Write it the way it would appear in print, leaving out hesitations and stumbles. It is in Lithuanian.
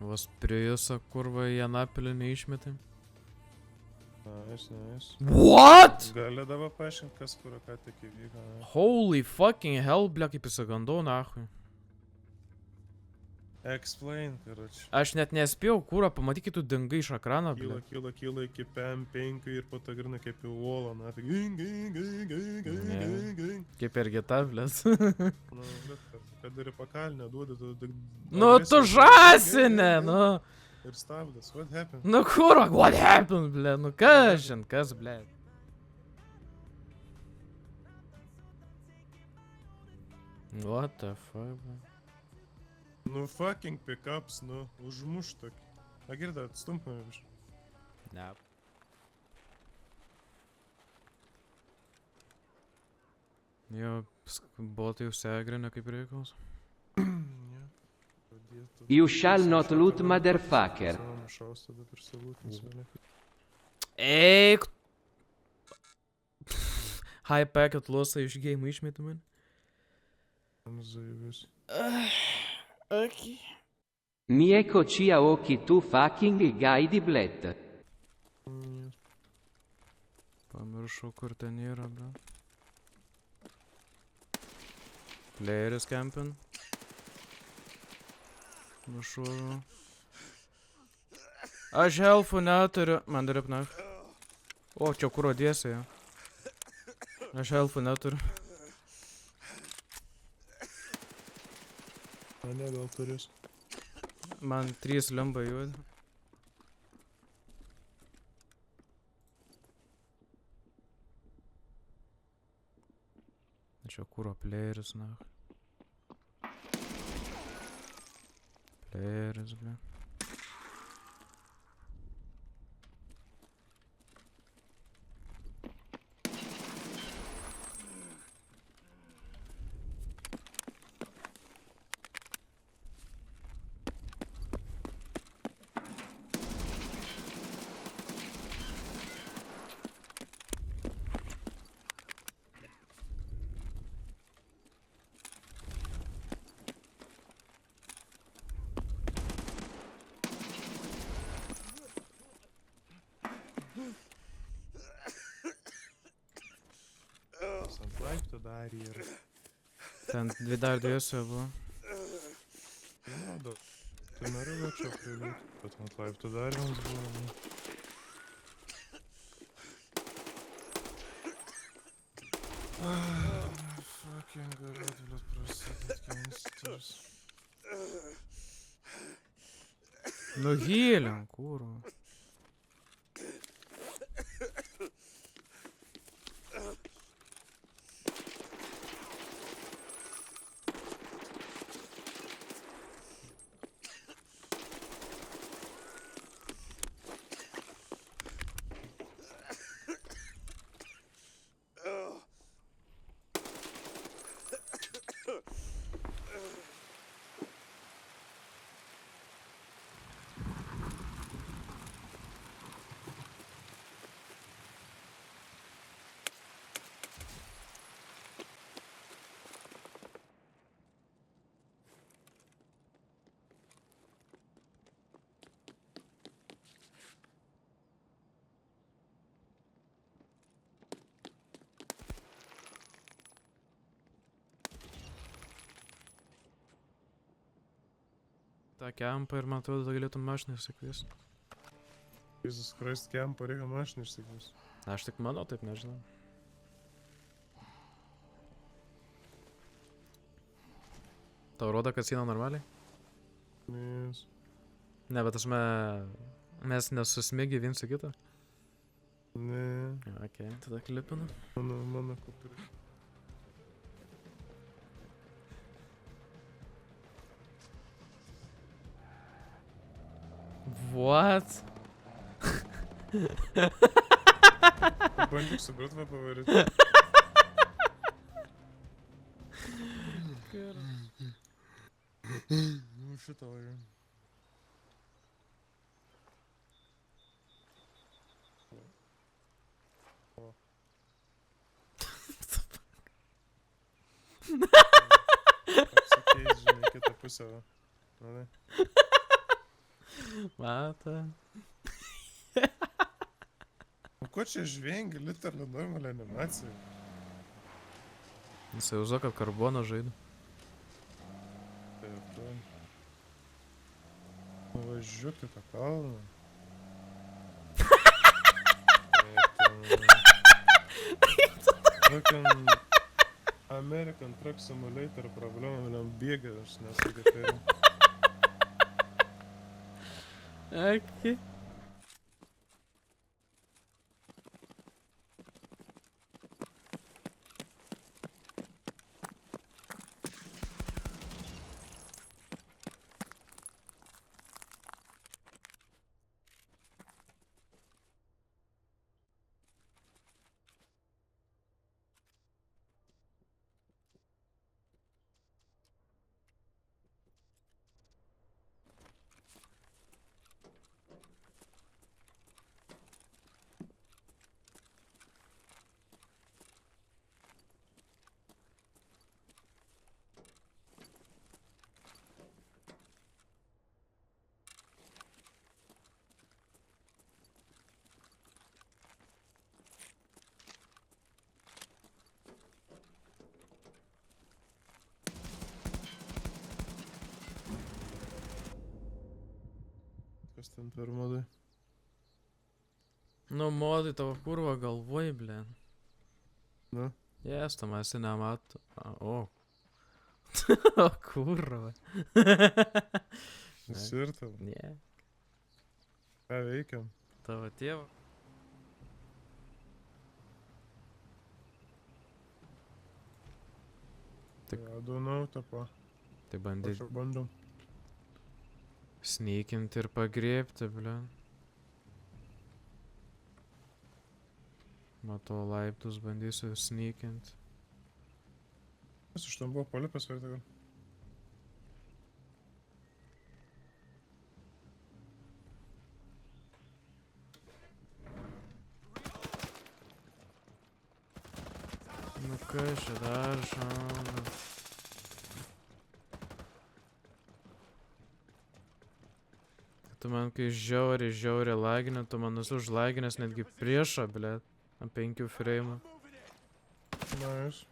Vos Priusą kurva į Anapilį neišmetėm. Nice. What? Gali dabar paaiškinti, kas kur ką tik įvyko. Holy fucking hell, ble, kaip įsigandau, nahui. Explain, karoči. Aš net nespėjau kurą, pamatykit, tu dingai iš ekrano, ble. Kyla iki PM5 ir po to grina kaip į uolą, na, tai Kaip ir gita, ble. Nu, bet kad ir į pakalnę duodi, tu... Nu, tu žasinė, nu. Ir stabdas, what happened? Nu, kurva, what happened, ble, nu, kažin, kas, ble. What the fuck, ble. Nu, fucking pickups, nu, užmuš tokį. A, girda, atstump mane biškai. Ne. Jo, botai jau segrina kaip reikalas. You shall not loot, motherfucker. Šaus tada per salūtins vėliau. Eik! High packet lossą iš game išmėtų man. Zaibis. Okay. Mieko chia oki tu fucking guy di bled. Pamiršau, kur ten yra, ble. Playeris campin. Nušuoju. Aš helfų neturiu. Man dar apnak. O, čia kur odėsi, jo. Aš helfų neturiu. Ne, gal turės. Man 3 lemba juodi. Čia kuro playeris, na. Playeris, ble. Sant laiptų dar yra. Ten dar dviese buvo. Nu, bet... Tai noriu čia priliūti, bet ant laiptų dar jums buvo. Nu. Fucking galėtų, bet prasidėt keisters. Nu healing, kurva. tą kempą ir man atrodo galėtum mašiną išsikviesti. Jesus Christ, kempą reikia mašiną išsikviesti. Aš tik manau, taip nežinau. Tau rodo, kad siena normaliai? Yes. Ne, bet mes nesusmėgi viens su kitą? Ne. Ok, tada klipinu. Mano kupirė. What? Bandyk sugrūtmą pavaryti. Nu šitą jau. Apsikeis, žinai, kitą pusę, va. Mata. O ko čia žvengi, literally normal animacija? Jis jau kad karboną žaidė. Taip, tai. Nuvažiuok į tą kalną. Fucking American Truck Simulator problemom bėga, aš nesakai tai. Aki. Kas ten per modai? Nu, modai tavo kurva galvoj, blin. Na? Jes, tam esi nemato. O. O kurva. Visi ir tau. Ne. Ką veikiam? Tavo tėvo. Tik- Ja, dunau, tapo. Tai bandai Aš bandom. snykinti ir pagriebti, blin. Matau laiptus, bandysiu snykinti. Kas iš ten buvo palipęs vai tai? Nu kas čia dar šauna? Tu man kai žiauriai lagini, tu man esu užlaginęs netgi priešą, blėt. Ant 5 frame'ų. Nice.